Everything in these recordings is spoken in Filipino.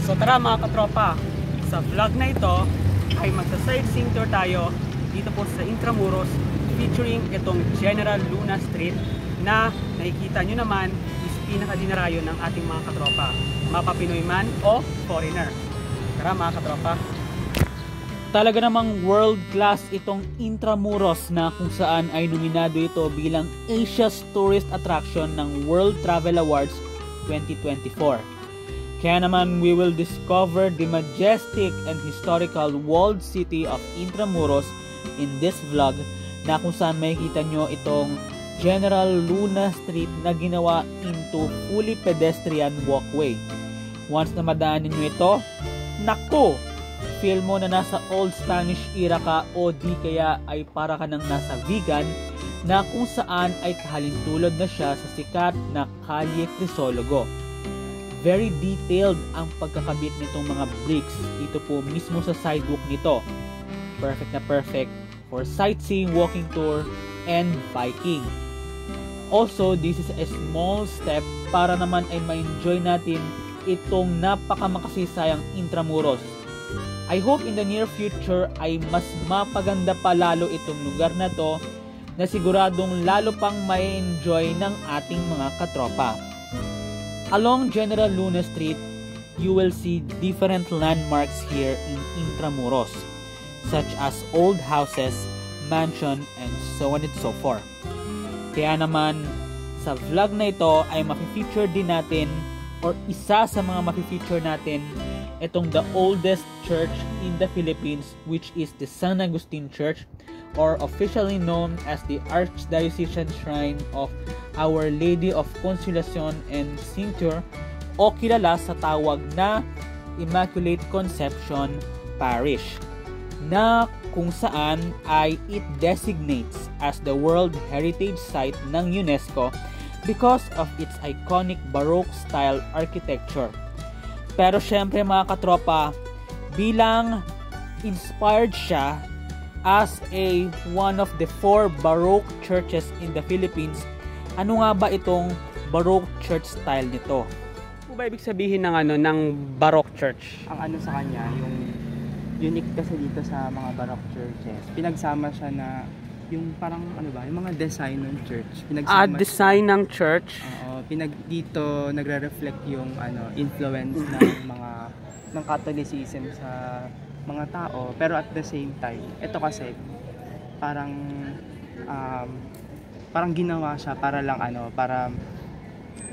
So tara mga katropa, sa vlog na ito ay magsa-sightseeing tour tayo dito po sa Intramuros featuring itong General Luna Street na nakikita nyo naman is pinakadinarayo ng ating mga katropa, mapapinoy man o foreigner. Tara mga katropa. Talaga namang world class itong Intramuros na kung saan ay nominado ito bilang Asia's Tourist Attraction ng World Travel Awards 2024. Kaya naman we will discover the majestic and historical walled city of Intramuros in this vlog na kung saan makikita nyo itong General Luna Street na ginawa into fully pedestrian walkway. Once na madaanin nyo ito, naku! Feel mo na nasa old Spanish era ka o di kaya ay para ka nang nasa vegan na kung saan ay kahalintulad na siya sa sikat na Calle Crisologo. Very detailed ang pagkakabit nitong mga bricks dito po mismo sa sidewalk nito. Perfect na perfect for sightseeing, walking tour, and biking. Also, this is a small step para naman ay ma-enjoy natin itong napakamakasisayang Intramuros. I hope in the near future ay mas mapaganda pa lalo itong lugar na to na siguradong lalo pang ma-enjoy ng ating mga katropa. Along General Luna Street, you will see different landmarks here in Intramuros, such as old houses, mansion, and so on and so forth. Kaya naman, sa vlog na ito ay mafe-feature din natin or isa sa mga mafe-feature natin itong the oldest church in the Philippines, which is the San Agustin Church, or officially known as the Archdiocesan Shrine of Our Lady of Consolacion and Cincture, o kilala sa tawag na Immaculate Conception Parish, na kung saan ay it designates as the World Heritage Site ng UNESCO because of its iconic Baroque style architecture. Pero syempre mga katropa, bilang inspired siya as one of the 4 Baroque churches in the Philippines, ano nga ba itong Baroque church style nito? Ano ba ibig sabihin ng Baroque church? Ang ano sa kanya, yung unique kasi dito sa mga Baroque churches, pinagsama siya na yung parang yung mga design ng church. Design ng church? Dito nagre-reflect yung influence ng Catholicism sa mga tao, pero at the same time, ito kasi parang ginawa siya para lang para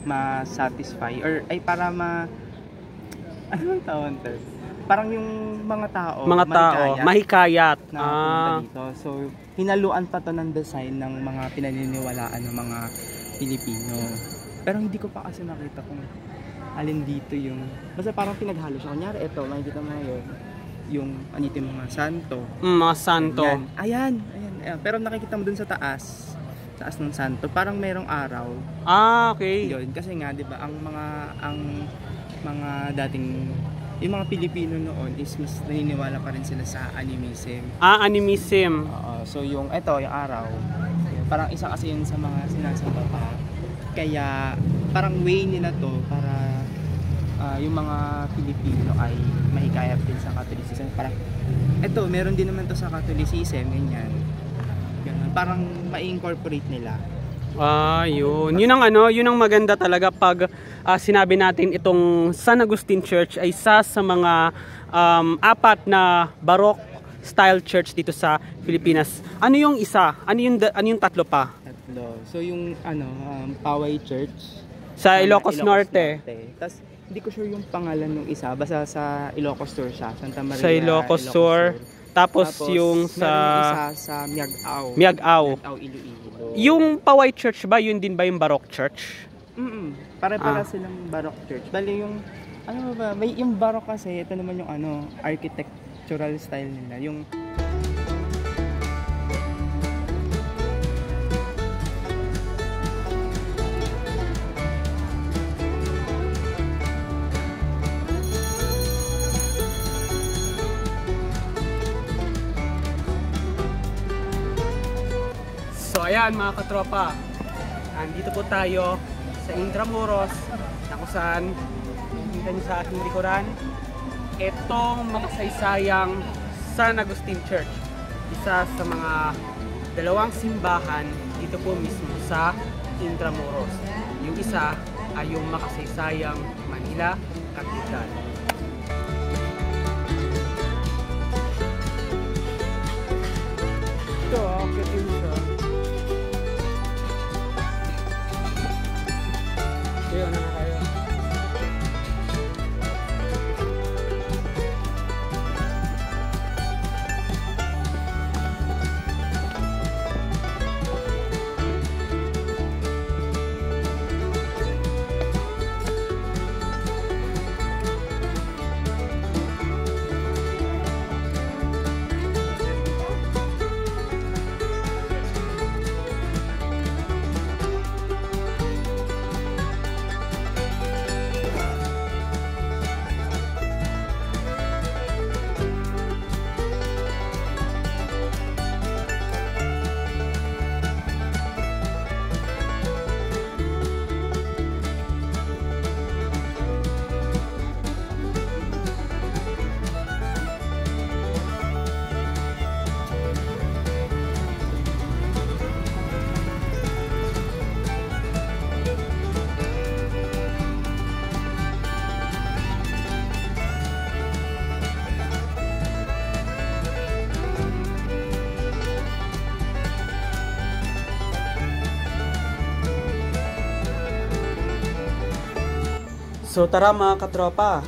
ma-satisfy or ay para anong tawag to? Parang yung mga tao mahikayat na punta dito. So hinaluan pa to ng design ng mga pinaniniwalaan ng mga Pilipino. Pero hindi ko pa kasi nakita kung alin dito yung basta parang pinaghalo siya. Kunyari ito, makikita mo ngayon yung mga santo. Mga santo. Ayan. Pero nakikita mo dun sa taas ng santo, parang merong araw. Okay. Yun, kasi nga 'di ba, ang mga dating yung mga Pilipino noon is mas naniniwala pa rin sila sa animism. Animism. So yung araw, parang isa kasi yun sa mga sinasamba pa. Kaya parang way nila to para yung mga Pilipino ay mahikayat din sa Catholicism. Parang meron din naman to sa Catholicism, ganyan. Parang ma-incorporate nila. Yun. Yun ang maganda talaga pag sinabi natin itong San Agustin Church ay isa sa mga 4 na Baroque style church dito sa Pilipinas. Ano yung isa? Ano yung tatlo pa? So yung Poway Church sa Ilocos Norte. Tapos hindi ko sure yung pangalan ng isa, basta sa Ilocos Sur siya, Santa Maria. Sa Ilocos Sur. Tapos yung isa sa Miagao, Iloilo. Yung Poway Church ba, yun din ba yung Baroque Church? Pare-para silang Baroque Church. Bali yung yung Baroque kasi ito naman yung architectural style nila. Yung So ayan mga katropa, andito po tayo sa Intramuros na kung saan nakikita nyo sa ating likuran itong makasaysayang San Agustin Church. Isa sa mga dalawang simbahan dito po mismo sa Intramuros. Yung isa ay yung makasaysayang Manila Cathedral. Ito, cute din siya. Ayun na kayo. So tara mga katropa,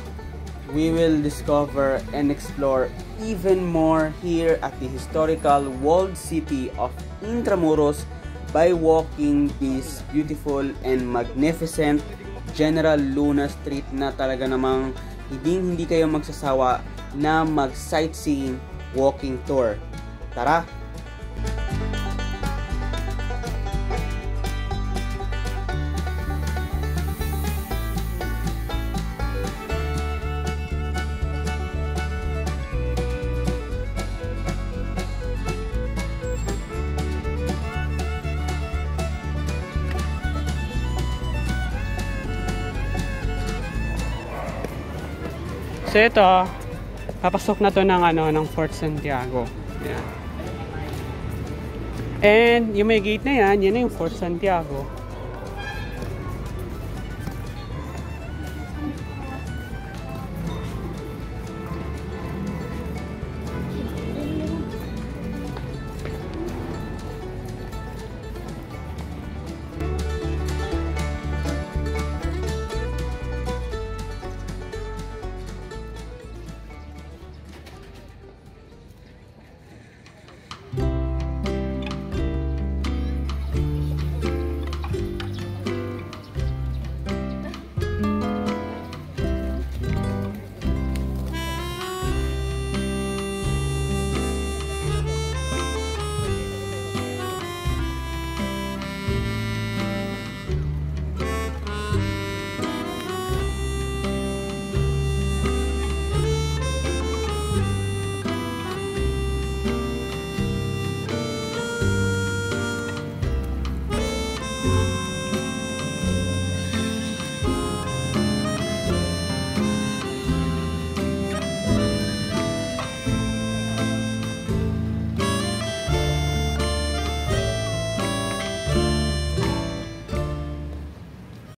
we will discover and explore even more here at the historical walled city of Intramuros by walking this beautiful and magnificent General Luna Street na talaga namang hindi kayo magsasawa na mag-sightseeing walking tour. Tara! So ito, papasok na to ng Fort Santiago. Ayan. And yung may gate na yan na yung Fort Santiago.